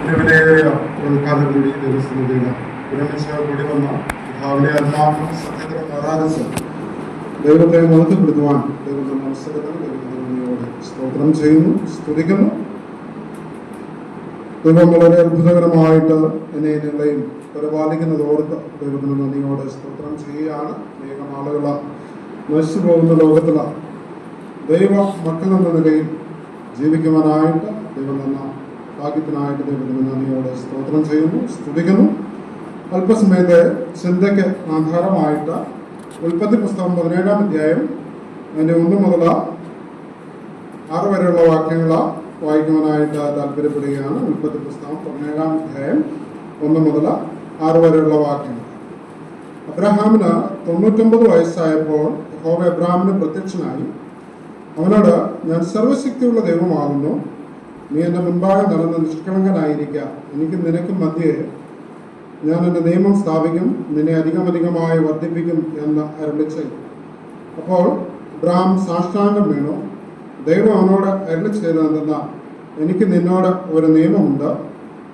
ഉൾക്കാലം കൂടി ദിവസത്തിലുള്ള വിരമിച്ച കൂടി വന്ന ഭാവിലെ ആത്മാവിനും സത്യത്തിനും ആരാധിച്ച് ദൈവത്തെ മഹത്വപ്പെടുത്തുവാൻ ദൈവത്തിന്റെ അവസരത്തിൽ ദൈവത്തോട് സ്തോത്രം ചെയ്യുന്നു, സ്തുതിക്കുന്നു. ദൈവം വളരെ അത്ഭുതകരമായിട്ട് എന്നെ നിങ്ങളെയും പരിപാലിക്കുന്നതോർത്ത് ദൈവത്തിന് നന്ദിയോടെ സ്തോത്രം ചെയ്യുകയാണ്. അനേകം ആളുകൾ നശിച്ചു പോകുന്ന ലോകത്തില ദൈവ മക്കൾ എന്ന നിലയിൽ ജീവിക്കുവാനായിട്ട് ദൈവം തന്ന ഭാഗ്യത്തിനായിട്ട് ദൈവത്തിന് നന്ദിയോടെ സ്തോത്രം ചെയ്യുന്നു, സ്തുതിക്കുന്നു. അല്പസമയത്തെ ചിന്തയ്ക്ക് ആധാരമായിട്ട് ഉൽപ്പത്തി പുസ്തകം 17-ാം അധ്യായം അതിൻ്റെ 1 മുതൽ 6 വരെയുള്ള വാക്യങ്ങൾ വായിക്കുവാനായിട്ട് താല്പര്യപ്പെടുകയാണ്. ഉൽപ്പത്തി പുസ്തകം 17-ാം അധ്യായം 1 മുതൽ 6 വരെയുള്ള വാക്യങ്ങൾ. അബ്രഹാമിന് 99 വയസ്സായപ്പോൾ യഹോവ അബ്രഹാമിന് പ്രത്യക്ഷനായി അവനോട്, ഞാൻ സർവശക്തിയുള്ള ദൈവമാകുന്നു, നീ എൻ്റെ മുൻപാകെ നടന്ന് നിഷ്കളങ്കനായിരിക്കുക. എനിക്ക് നിനക്കും മധ്യേ ഞാൻ എൻ്റെ നിയമം സ്ഥാപിക്കും, നിന്നെ അധികമധികമായി വർദ്ധിപ്പിക്കും എന്ന് അരുളിച്ചെയ്തു. അപ്പോൾ അബ്രഹാം സാഷ്ടാംഗം വീണു. ദൈവം അവനോട് അരുളിച്ചെയ്തതെന്നാൽ, എനിക്ക് നിന്നോട് ഒരു നിയമമുണ്ട്,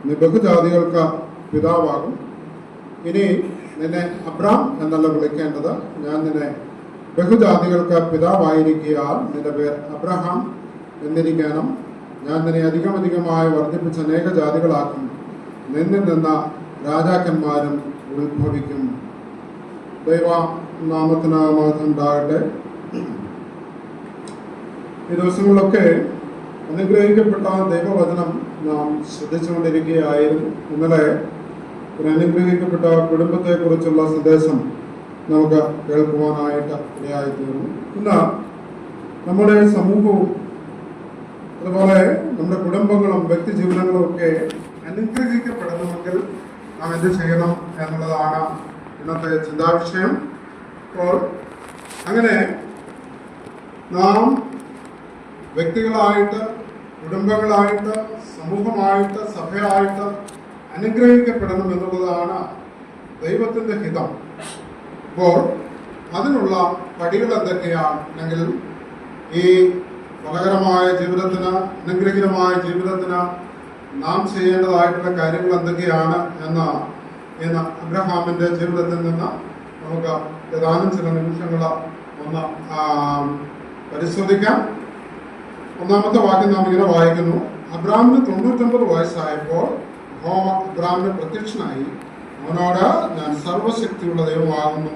നീ ബഹുജാതികൾക്ക് പിതാവാകും. ഇനി നിന്നെ അബ്രാം എന്നല്ല വിളിക്കേണ്ടത്, ഞാൻ നിന്നെ ബഹുജാതികൾക്ക് പിതാവായിരിക്കാൻ നിന്റെ പേർ അബ്രഹാം എന്നിരിക്കണം. ഞാൻ നിന്നെ അധികമധികമായി വർദ്ധിപ്പിച്ച അനേക ജാതികളാക്കും, നിന്നിൽ നിന്ന രാജാക്കന്മാരും ഉത്ഭവിക്കും. ദൈവ നാമത്തിന് മഹത്വം ഉണ്ടാകട്ടെ. ഈ ദിവസങ്ങളിലൊക്കെ അനുഗ്രഹിക്കപ്പെട്ട ദൈവവചനം നാം ശ്രദ്ധിച്ചുകൊണ്ടിരിക്കുകയായിരുന്നു. ഇന്നലെ ഒരു അനുഗ്രഹിക്കപ്പെട്ട കുടുംബത്തെക്കുറിച്ചുള്ള സന്ദേശം നമുക്ക് കേൾക്കുവാനായിട്ട് ഇടയായിത്തീർന്നു. ഇന്ന് നമ്മുടെ സമൂഹവും അതുപോലെ നമ്മുടെ കുടുംബങ്ങളും വ്യക്തി ജീവിതങ്ങളും ഒക്കെ അനുഗ്രഹിക്കപ്പെടണമെങ്കിൽ നാം എന്ത് ചെയ്യണം എന്നുള്ളതാണ് ഇന്നത്തെ ചിന്താവിഷയം. അപ്പോൾ അങ്ങനെ നാം വ്യക്തികളായിട്ട്, കുടുംബങ്ങളായിട്ട്, സമൂഹമായിട്ട്, സഭയായിട്ട് അനുഗ്രഹിക്കപ്പെടണം എന്നുള്ളതാണ് ദൈവത്തിൻ്റെ ഹിതം. അപ്പോൾ അതിനുള്ള പടികൾ എന്തൊക്കെയാണ്, അല്ലെങ്കിൽ ഈ ഫലകരമായ ജീവിതത്തിന്, അനുഗ്രഹീതമായ ജീവിതത്തിന് നാം ചെയ്യേണ്ടതായിട്ടുള്ള കാര്യങ്ങൾ എന്തൊക്കെയാണ് എന്ന് ഇന്ന് അബ്രഹാമിൻ്റെ ജീവിതത്തിൽ നിന്ന് നമുക്ക് ഏതാനും ചില നിമിഷങ്ങൾ ഒന്ന് പരിശോധിക്കാം. ഒന്നാമത്തെ വാക്യം നാം ഇങ്ങനെ വായിക്കുന്നു: അബ്രഹാമിന് 99 വയസ്സായപ്പോൾ യഹോവ അബ്രഹാമിന് പ്രത്യക്ഷനായി അവനോട്, ഞാൻ സർവശക്തിയുള്ള ദൈവമാകുന്നു,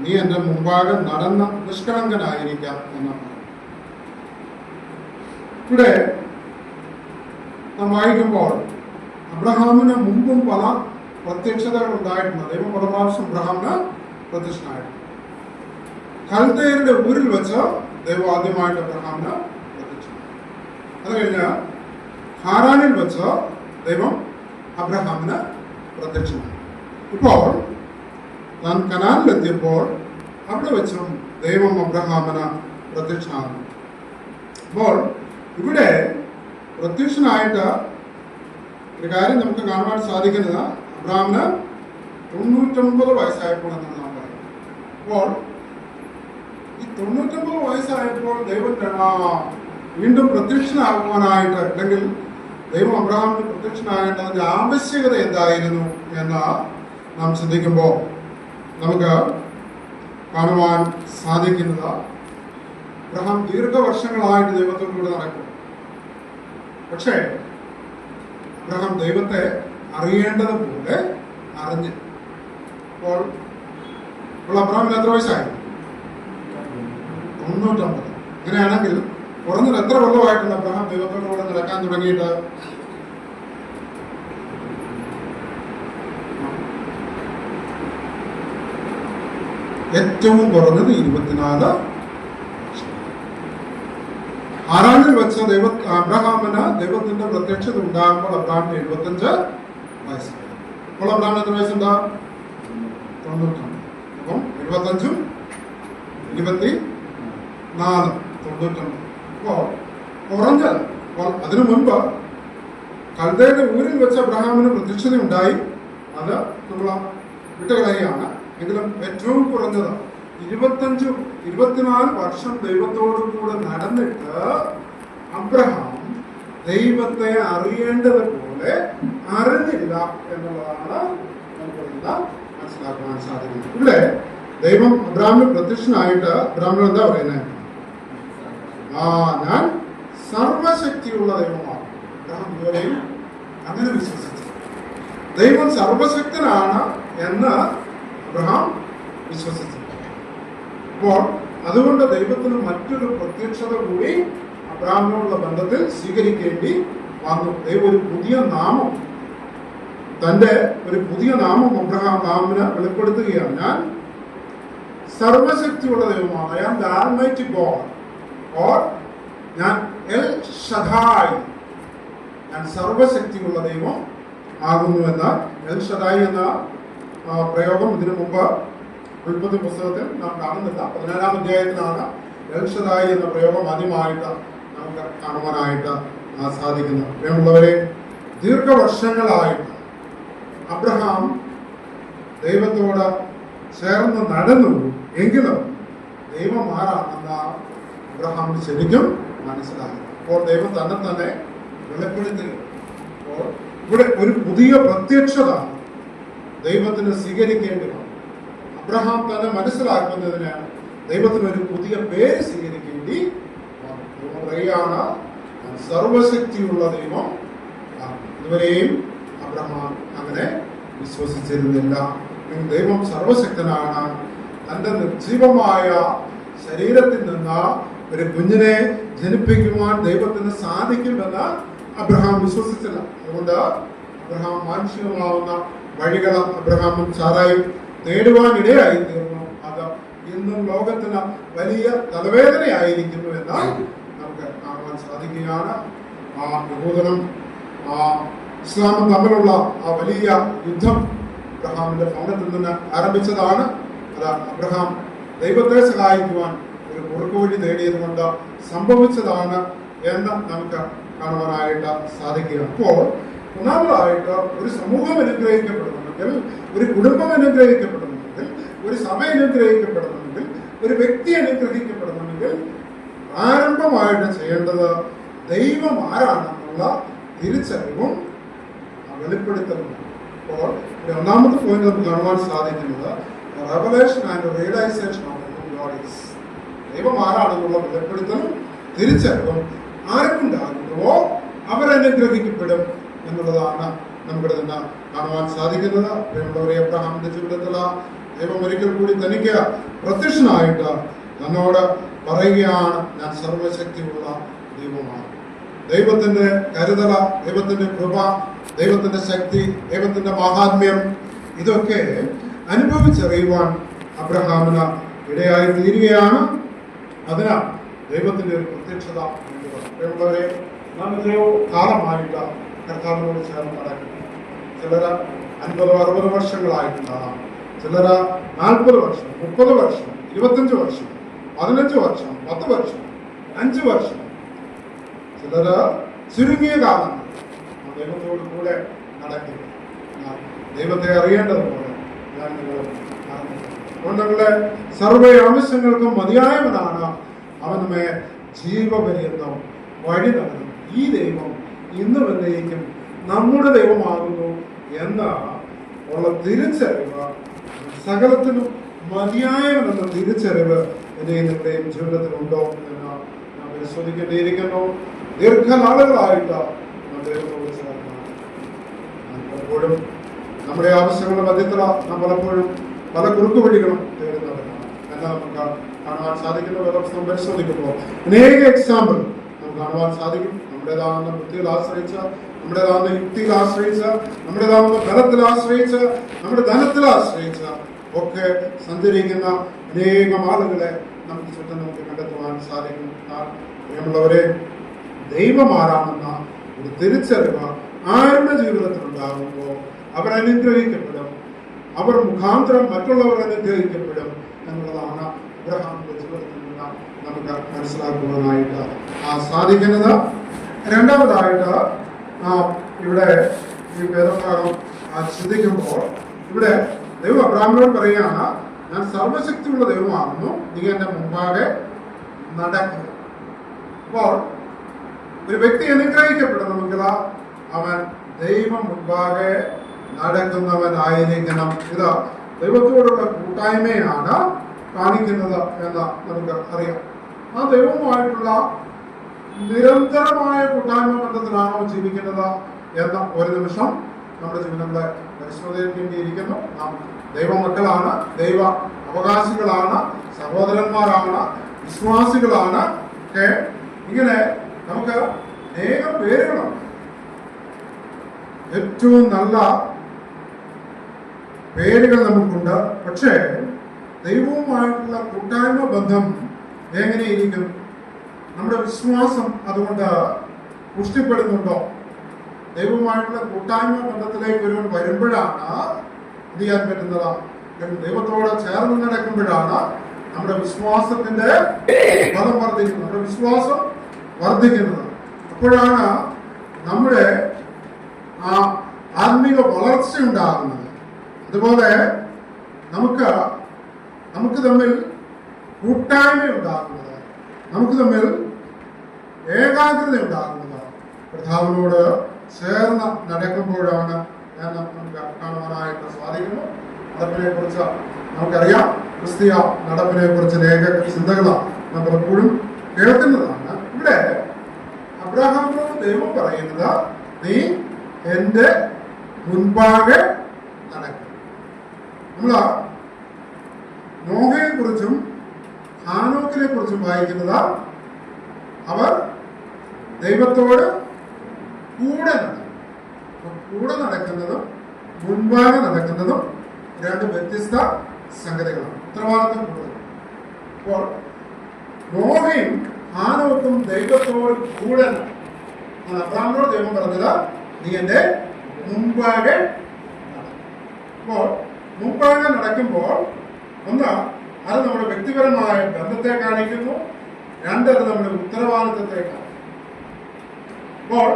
നീ എൻ്റെ മുമ്പാകെ നടന്ന് നിഷ്കളങ്കനായിരിക്കാം എന്ന്. ഇവിടെ നാം വായിക്കുമ്പോൾ അബ്രഹാമിന് മുമ്പും പല പ്രത്യക്ഷതകൾ ഉണ്ടായിട്ടുണ്ട്. ദൈവം പല പ്രാവശ്യം അബ്രഹാമിന് പ്രത്യക്ഷനായിട്ടുണ്ട്. കൽദയരുടെ ഊരിൽ വെച്ച് ദൈവം ആദ്യമായിട്ട് അബ്രഹാമിന് പ്രത്യക്ഷനായി. അത് കഴിഞ്ഞ് ഹാരാനിൽ വെച്ച് ദൈവം അബ്രഹാമിന് പ്രത്യക്ഷനായി. ഇപ്പോൾ താൻ കനാനിലെത്തിയപ്പോൾ അവിടെ വെച്ചും ദൈവം അബ്രഹാമിന് പ്രത്യക്ഷനാകുന്നു. അപ്പോൾ ഇവിടെ പ്രത്യക്ഷനായിട്ട് ഒരു കാര്യം നമുക്ക് കാണുവാൻ സാധിക്കുന്നത്, അബ്രഹാമിന് 99 വയസ്സായപ്പോൾ എന്നാണ് നാം പറയുന്നത്. അപ്പോൾ ഈ 99 വയസ്സായപ്പോൾ ദൈവം വീണ്ടും പ്രത്യക്ഷനാകുവാനായിട്ട്, അല്ലെങ്കിൽ ദൈവം അബ്രഹാമിന് പ്രത്യക്ഷനാകേണ്ടതിൻ്റെ ആവശ്യകത എന്തായിരുന്നു എന്ന് നാം ചിന്തിക്കുമ്പോൾ നമുക്ക് കാണുവാൻ സാധിക്കുന്നത്, അബ്രഹാം ദീർഘവർഷങ്ങളായിട്ട് ദൈവത്തോടുകൂടി നടക്കും. പക്ഷേ അബ്രഹാം ദൈവത്തെ അറിയേണ്ടതുപോലെ അറിഞ്ഞു. അപ്പോൾ അബ്രഹാമിന് എത്ര വയസ്സായി? 99. അങ്ങനെയാണെങ്കിൽ കുറഞ്ഞത് എത്ര കൊല്ലമായിട്ടുണ്ട് അബ്രഹാം ദൈവത്തോടുകൂടെ നടക്കാൻ തുടങ്ങിയിട്ട്? ഏറ്റവും കുറഞ്ഞത് 24. ഹാരാനിൽ വെച്ച അബ്രഹാമിന് ദൈവത്തിന്റെ പ്രത്യക്ഷത ഉണ്ടാകുമ്പോൾ അബ്രഹാമിന് 75 വയസ്സായി. അപ്പോൾ അബ്രഹാമിന് എത്ര വയസ്സുണ്ടാ? 99. അപ്പം 75ഉം 24 99. അപ്പോൾ കുറഞ്ഞത്. അപ്പോൾ അതിനു മുൻപ് കൽദയുടെ ഊരിൽ വെച്ച അബ്രഹാമിന് പ്രത്യക്ഷത ഉണ്ടായി. അത് നമ്മൾ വിട്ടുകളയുകയാണ്. എങ്കിലും ഏറ്റവും കുറഞ്ഞത് 24 വർഷം ദൈവത്തോടു കൂടെ നടന്നിട്ട് അബ്രഹാം ദൈവത്തെ അറിയേണ്ടതുപോലെ എന്നുള്ളതാണ് നമുക്ക് മനസ്സിലാക്കുവാൻ സാധിക്കുന്നത്. ഇവിടെ ദൈവം അബ്രാമിന് പ്രത്യക്ഷനായിട്ട് അബ്രാമിനോട് എന്താ പറയുന്നത്? ഞാൻ സർവശക്തിയുള്ള ദൈവമാണ്. അബ്രഹാം ഇതുവരെയും അങ്ങനെ വിശ്വസിച്ചു. ദൈവം സർവശക്തനാണ് എന്ന് അബ്രഹാം വിശ്വസിച്ചു. അപ്പോൾ അതുകൊണ്ട് ദൈവത്തിന് മറ്റൊരു പ്രത്യക്ഷത കൂടി അബ്രഹാമിനോടുള്ള ബന്ധത്തിൽ സ്വീകരിക്കേണ്ടി വന്നു. ദൈവം ഒരു പുതിയ നാമം, തന്റെ ഒരു പുതിയ നാമം അബ്രഹാമിന് വെളിപ്പെടുത്തുകയാണ്. ഞാൻ സർവശക്തിയുള്ള ദൈവമാണ്. I am the almighty God. Or ഞാൻ എൽ ഷദായ്, ഞാൻ സർവശക്തിയുള്ള ദൈവം ആകുന്നു എന്ന എൽ ഷദായ് എന്ന പ്രയോഗം ഇതിനു മുമ്പ് ഉൽപ്പത്തി പുസ്തകത്തിൽ നാം കാണുന്നില്ല. 17-ാം അധ്യായത്തിലാണ് എൽ ഷദായ് എന്ന പ്രയോഗം ആദ്യമായിട്ട് നമുക്ക് കാണുവാനായിട്ട് സാധിക്കുന്നത്. പ്രിയമുള്ളവരെ, ദീർഘവർഷങ്ങളായിട്ട് അബ്രഹാം ദൈവത്തോട് ചേർന്ന് നടന്നു. എങ്കിലും ദൈവം ആരാണെന്ന് അബ്രഹാമിന് ശരിക്കും മനസ്സിലായി. അപ്പോൾ ദൈവം തന്നെ വെളിപ്പെടുത്തുക. അപ്പോൾ ഇവിടെ ഒരു പുതിയ പ്രത്യക്ഷത ദൈവത്തിന് സ്വീകരിക്കേണ്ടി വന്നു. അബ്രഹാം തന്നെ മനസ്സിലാക്കുന്നതിന് ദൈവത്തിന് ഒരു പുതിയ പേര് സ്വീകരിക്കേണ്ടി വന്നു. ദൈവം പറയുകയാണ്, സർവശക്തിയുള്ള ദൈവം. ഇതുവരെയും അബ്രഹാം അങ്ങനെ വിശ്വസിച്ചിരുന്നില്ല. ദൈവം സർവശക്തനാണ്. തന്റെ നിർജീവമായ ശരീരത്തിൽ നിന്ന് ഒരു കുഞ്ഞിനെ ജനിപ്പിക്കുവാൻ ദൈവത്തിന് സാധിക്കുമെന്ന് അബ്രഹാം വിശ്വസിച്ചില്ല. അതുകൊണ്ട് അബ്രഹാം മാനുഷികമാവുന്ന വഴികൾ അബ്രഹാമും സാറായും നേടുവാൻ ഇടയായി തീർന്നു. അത് ഇന്നും ലോകത്തിന് വലിയ തലവേദനയായിരിക്കുന്നു എന്ന് നമുക്ക് കാണുവാൻ സാധിക്കുകയാണ്. യഹൂദനും ഇസ്ലാമും തമ്മിലുള്ള ആ വലിയ യുദ്ധം അബ്രഹാമിന്റെ ഭവനത്തിൽ നിന്ന് ആരംഭിച്ചതാണ്. അത് അബ്രഹാം ദൈവത്തെ സഹായിക്കുവാൻ ഒരു കുറുക്കുവഴി തേടിയത് കൊണ്ട് സംഭവിച്ചതാണ് എന്ന് നമുക്ക് കാണുവാനായിട്ട് സാധിക്കുക. അപ്പോൾ ഒന്നാമതായിട്ട് ഒരു സമൂഹം അനുഗ്രഹിക്കപ്പെടണമെങ്കിൽ, ഒരു കുടുംബം അനുഗ്രഹിക്കപ്പെടണമെങ്കിൽ, ഒരു സഭ അനുഗ്രഹിക്കപ്പെടണമെങ്കിൽ, ഒരു വ്യക്തി അനുഗ്രഹിക്കപ്പെടണമെങ്കിൽ ആരംഭമായിട്ട് ചെയ്യേണ്ടത് ദൈവം ആരാണെന്നുള്ള തിരിച്ചറിവും വെളിപ്പെടുത്തലും. അപ്പോൾ ഒന്നാമത്തെ പോയിന്റ് നമുക്ക് കാണുവാൻ സാധിക്കുന്നത് revelation and realisation of who God is. ദൈവം ആരാണെന്നുള്ള വെളിപ്പെടുത്തലും തിരിച്ചറിവും ആർക്കുണ്ടാകുന്നുവോ അവരനുഗ്രഹിക്കപ്പെടും എന്നുള്ളതാണ് നമുക്കിവിടെ നിന്ന് കാണുവാൻ സാധിക്കുന്നത്. പ്രിയമുള്ളവരെ, അബ്രഹാമിന്റെ ജീവിതത്തിൽ ദൈവം ഒരിക്കൽ കൂടി തനിക്ക് പ്രത്യക്ഷനായിട്ട് തന്നോട് പറയുകയാണ്, ഞാൻ സർവശക്തിയുള്ള ദൈവമാണ്. ദൈവത്തിന്റെ കരുതല, ദൈവത്തിന്റെ കൃപ, ദൈവത്തിന്റെ ശക്തി, ദൈവത്തിന്റെ മഹാത്മ്യം ഇതൊക്കെ അനുഭവിച്ചറിയുവാൻ അബ്രഹാമിന് ഇടയായി തീരുകയാണ്. അതിനാൽ ദൈവത്തിന്റെ ഒരു പ്രത്യക്ഷത പ്രിയമുള്ളവരെ, നാം എത്രയോ കാലമായിട്ട് കർത്താവിനോട് ചേർന്ന് നടക്കുന്നു. ചിലര് 50-60 വർഷങ്ങളായിട്ടുണ്ടാകാം, ചിലര് 40 വർഷം, 30 വർഷം, 25 വർഷം, 15 വർഷം, 10 വർഷം, 5 വർഷം, ചിലര് ചുരുങ്ങിയ കാലം ദൈവത്തോട് കൂടെ നടക്കുക. ദൈവത്തെ അറിയേണ്ടതുപോലെ ഞാൻ നിങ്ങൾ നിങ്ങളുടെ സർവ്വ ആവശ്യങ്ങൾക്കും മതിയായവനാണ്. അവൻ നമ്മെ ജീവപര്യന്തം വഴി നടത്തും. ഈ ദൈവം ഇന്നും എന്നേക്കും നമ്മുടെ ദൈവമാകുന്നു എന്ന ഉള്ള തിരിച്ചറിവ്, സകലത്തിനും മതിയായവനെന്ന തിരിച്ചറിവ് നിങ്ങളുടെയും ജീവിതത്തിലുണ്ടോ എന്ന് നാം പരിശോധിക്കേണ്ടിയിരിക്കുന്നു. ദീർഘനാളുകളായിട്ട് ദൈവത്തോട് ചേർന്ന് പലപ്പോഴും നമ്മുടെ ആവശ്യങ്ങളുടെ മധ്യത്തിൽ നാം പലപ്പോഴും പല കുറുക്കുവഴികളും തേടുന്നവരാണ് എന്ന് നമുക്ക് കാണുവാൻ സാധിക്കുന്ന വേദപുസ്തകം പരിശോധിക്കുമ്പോൾ അനേക എക്സാമ്പിൾ നമുക്ക് കാണുവാൻ സാധിക്കും. നമ്മുടേതാവുന്ന ബുദ്ധിയിൽ ആശ്രയിച്ച്, നമ്മുടേതാവുന്ന യുക്തിയിൽ ആശ്രയിച്ച്, നമ്മുടേതാവുന്ന ബലത്തിൽ ആശ്രയിച്ച്, നമ്മുടെ ധനത്തിൽ ആശ്രയിച്ച് ഒക്കെ സഞ്ചരിക്കുന്ന അനേകം ആളുകളെ നമുക്ക് ചുറ്റും നമുക്ക് കണ്ടെത്തുവാൻ സാധിക്കും. പ്രിയമുള്ളവരെ, ദൈവമാരാണെന്ന ഒരു തിരിച്ചറിവ് ആരുടെ ജീവിതത്തിൽ ഉണ്ടാകുമ്പോൾ അവരനുഗ്രഹിക്കപ്പെടും, അവർ മുഖാന്തരം മറ്റുള്ളവർ അനുഗ്രഹിക്കപ്പെടും എന്നുള്ളതാണ് അബ്രഹാമിന്റെ ജീവിതത്തിൽ നിന്ന് നമുക്ക് മനസ്സിലാക്കുവാനായിട്ട് സാധിക്കുന്നത്. രണ്ടാമതായിട്ട് ഇവിടെ ഈ വേദഭാഗം ചിന്തിക്കുമ്പോൾ ഇവിടെ ദൈവം അബ്രഹാമിനോട് പറയുകയാണ്, ഞാൻ സർവശക്തിയുള്ള ദൈവമാകുന്നു, നീ എന്റെ മുമ്പാകെ നടക്കുക. അപ്പോൾ ഒരു വ്യക്തി അനുഗ്രഹിക്കപ്പെടണമെങ്കിൽ അവൻ ദൈവം മുൻപാകെ നടക്കുന്നവനായിരിക്കണം. ഇത് ദൈവത്തോടുള്ള കൂട്ടായ്മയാണ് കാണിക്കുന്നത് എന്ന് നമുക്ക് അറിയാം. ആ ദൈവവുമായിട്ടുള്ള നിരന്തരമായ കൂട്ടായ്മ ബന്ധത്തിലാണോ ജീവിക്കുന്നത് എന്ന ഒരു നിമിഷം നമ്മുടെ ജീവിതങ്ങളെ പരിശോധിക്കേണ്ടിയിരിക്കുന്നു. നാം ദൈവമക്കളാണ്, ദൈവ അവകാശികളാണ്, സഹോദരന്മാരാണ്, വിശ്വാസികളാണ്. ഒക്കെ ഇങ്ങനെ നമുക്ക് അനേകം പേരുകളുണ്ട്. ഏറ്റവും നല്ല പേരുകൾ നമുക്കുണ്ട്. പക്ഷേ ദൈവവുമായിട്ടുള്ള കൂട്ടായ്മ ബന്ധം എങ്ങനെയിരിക്കും? നമ്മുടെ വിശ്വാസം അതുകൊണ്ട് പുഷ്ടിപ്പെടുന്നുണ്ടോ? ദൈവവുമായിട്ടുള്ള കൂട്ടായ്മ ബന്ധത്തിലേക്ക് ഒരുവൻ വരുമ്പോഴാണ് ഇത് ചെയ്യാൻ പറ്റുന്നത്. ദൈവത്തോട് ചേർന്ന് നടക്കുമ്പോഴാണ് നമ്മുടെ വിശ്വാസത്തിന്റെ ബലം വർദ്ധിക്കുന്നത്, നമ്മുടെ വിശ്വാസം വർദ്ധിക്കുന്നത്. അപ്പോഴാണ് നമ്മുടെ ആ ആത്മീക വളർച്ച ഉണ്ടാകുന്നത്. അതുപോലെ നമുക്ക് തമ്മിൽ കൂട്ടായ്മ ഉണ്ടാകുന്നത്, നമുക്ക് തമ്മിൽ ഏകാഗ്രത ഉണ്ടാകുന്നത് കർത്താവിനോട് ചേർന്ന് നടക്കുമ്പോഴാണ് എന്ന് നമുക്ക് കാണുവാനായിട്ട് സാധിക്കുന്നു. നടപ്പിനെ കുറിച്ച് നമുക്കറിയാം. ക്രിസ്തീയ നടപ്പിനെ കുറിച്ച് അനേക ചിന്തകൾ നമ്മൾ എപ്പോഴും കേൾക്കുന്നതാണ്. ഇവിടെ അബ്രഹാമിനോട് ദൈവം പറയുന്നത്, നീ എന്റെ മുൻപാകെ നടക്കും. നമ്മൾ നോഹയെ കുറിച്ചും ഹാനോക്കിനെ കുറിച്ചും വായിക്കുന്നത് അവർ ദൈവത്തോട് കൂടെ നടക്കുന്നതും മുൻപാകെ നടക്കുന്നതും രണ്ട് വ്യത്യസ്ത സംഗതികളാണ്. ഉത്തരവാദിത്വം കൂടുതൽ. അപ്പോൾ നോഹയും ഹാനോക്കും ദൈവത്തോട് കൂടെ അബ്രഹാമിനോട് ദൈവം പറഞ്ഞത്, നീ എന്റെ മുൻപാകെ നടക്കും. അപ്പോൾ മുൻപാകെ നടക്കുമ്പോൾ ഒന്ന്, അത് നമ്മുടെ വ്യക്തിപരമായ ബന്ധത്തെ കാണിക്കുന്നു. രണ്ട്, അത് നമ്മുടെ ഉത്തരവാദിത്വത്തെ കാണിക്കുന്നു. അപ്പോൾ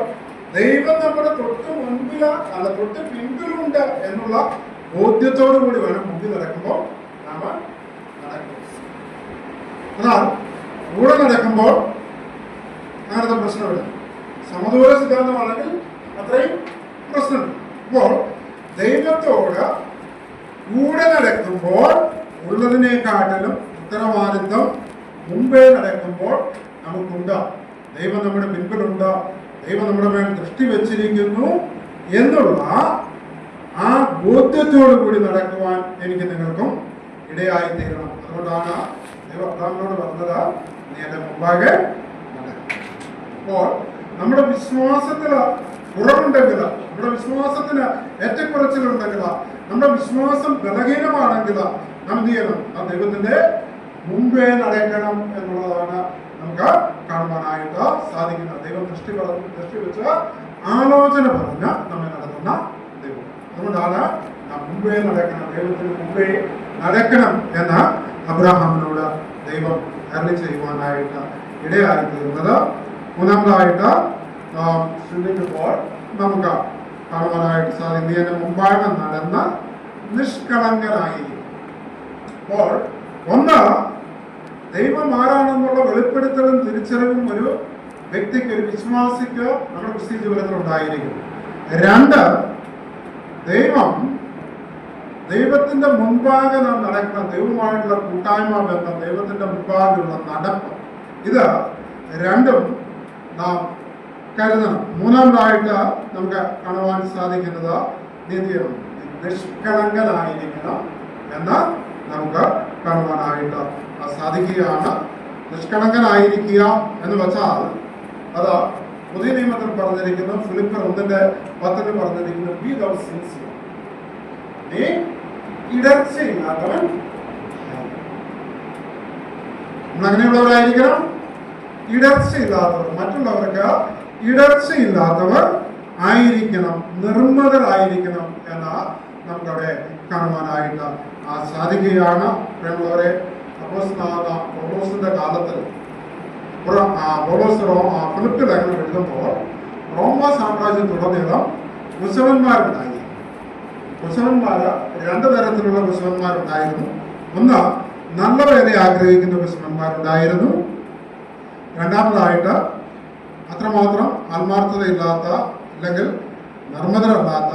ദൈവം നമ്മുടെ തൊട്ട് മുൻപിൽ അല്ല തൊട്ട് പിൻപിലുണ്ട് എന്നുള്ള ബോധ്യത്തോടു കൂടി വേണം മുമ്പിൽ നടക്കുമ്പോൾ നാം നടക്കും. എന്നാൽ കൂടെ നടക്കുമ്പോൾ അങ്ങനത്തെ പ്രശ്നമില്ല. സമദൂര സിദ്ധാന്തമാണെങ്കിൽ അത്രയും പ്രശ്നമില്ല. അപ്പോൾ ദൈവത്തോട് കൂടെ നടക്കുമ്പോൾ ഉള്ളതിനെക്കാട്ടിലും ഉത്തരവാദിത്വം മുമ്പേ നടക്കുമ്പോൾ നമുക്കുണ്ട്. ദൈവം നമ്മുടെ പിൻപിലുണ്ട്, ദൈവം നമ്മുടെ മേൽ ദൃഷ്ടി വെച്ചിരിക്കുന്നു എന്നുള്ള ആ ബോധ്യത്തോടു കൂടി നടക്കുവാൻ എനിക്ക് നിങ്ങൾക്കും ഇടയായി തീരണം. അതുകൊണ്ടാണ് ദൈവം അബ്രഹാമിനോട് പറഞ്ഞത്, നീ എന്റെ മുമ്പാകെ നടക്കും. അപ്പോൾ നമ്മുടെ വിശ്വാസത്തിന് കുറവുണ്ടെങ്കിൽ, നമ്മുടെ വിശ്വാസത്തിന് ഏറ്റക്കുറച്ചിലുണ്ടെങ്കിൽ, നമ്മുടെ വിശ്വാസം ബലഹീനമാണെങ്കിൽ നാം എന്ത് ചെയ്യണം? ആ ദൈവത്തിന്റെ മുമ്പേ നടക്കണം എന്നുള്ളതാണ് നമുക്ക് കാണുവാനായിട്ട് സാധിക്കുന്നത്. ദൈവം ദൃഷ്ടി വെച്ച് ആലോചന പറഞ്ഞ് നമ്മെ നടത്തുന്ന ദൈവം. അതുകൊണ്ടാണ് നാം മുമ്പേ നടക്കണം, ദൈവത്തിന് മുമ്പേ നടക്കണം എന്ന് അബ്രഹാമിനോട് ദൈവം അരുളി ചെയ്യുവാനായിട്ട് ഇടയായി തീർന്നത്. മൂന്നാമതായിട്ട് ചിന്തിക്കുമ്പോൾ നമുക്ക് കാണുവാനായിട്ട് സാധിക്കും, നീ എന്റെ മുമ്പാകെ നടന്ന് നിഷ്കളങ്കനായിരിക്കും. അപ്പോൾ ഒന്ന്, ദൈവം ആരാണെന്നുള്ള വെളിപ്പെടുത്തലും തിരിച്ചറിവും ഒരു വ്യക്തിക്ക്, ഒരു വിശ്വാസിക്ക് നമ്മുടെ ക്രിസ്തീയ ജീവിതത്തിൽ ഉണ്ടായിരിക്കും. രണ്ട്, ദൈവത്തിന്റെ മുൻപാകെ നാം നടക്കുന്ന ദൈവമായിട്ടുള്ള കൂട്ടായ്മ ബന്ധം, ദൈവത്തിന്റെ മുൻപാകെയുള്ള നടപ്പ്, ഇത് രണ്ടും നാം കരുതണം. മൂന്നാമതായിട്ട് നമുക്ക് കാണുവാൻ സാധിക്കുന്നത്, നീതിയും നിഷ്കളങ്കനായിരിക്കണം എന്ന് നമുക്ക് കാണുവാനായിട്ട് സാധിക്കുകയാണ്. നിഷ്കളങ്കനായിരിക്കുക എന്ന് വെച്ചാൽ അത് പുതിയ നിയമത്തിൽ പറഞ്ഞിരിക്കുന്നു, ഫിലിപ്പിയർ 1:10 പറഞ്ഞിരിക്കുന്നു, ബി ദൗ സിൻസിയർ, നീ ഇടർച്ചയില്ലാത്തവൻ. നമ്മളങ്ങനെയുള്ളവരായിരിക്കണം, ഇടർച്ചയില്ലാത്തവർ, മറ്റുള്ളവർക്ക് ഇടർച്ചയില്ലാത്തവർ ആയിരിക്കണം, നിർമ്മതരായിരിക്കണം എന്ന് നമുക്കവിടെ കാണുവാനായിട്ട് സാധിക്കുകയാണ്. പ്രിയമുള്ളവരെ, പൗലോസിന്റെ കാലത്തിൽ പൗലോസ് ഫിലിപ്പിയ ലേഖനം എഴുതുമ്പോൾ റോമ സാമ്രാജ്യത്തുടനീളം കുശവന്മാരുണ്ടായി. രണ്ട് തരത്തിലുള്ള കുശവന്മാരുണ്ടായിരുന്നു. ഒന്ന്, നല്ല വേല ആഗ്രഹിക്കുന്ന കുശവന്മാരുണ്ടായിരുന്നു. രണ്ടാമതായിട്ട് അത്രമാത്രം ആത്മാർത്ഥതയില്ലാത്ത അല്ലെങ്കിൽ നിർമ്മതരല്ലാത്ത,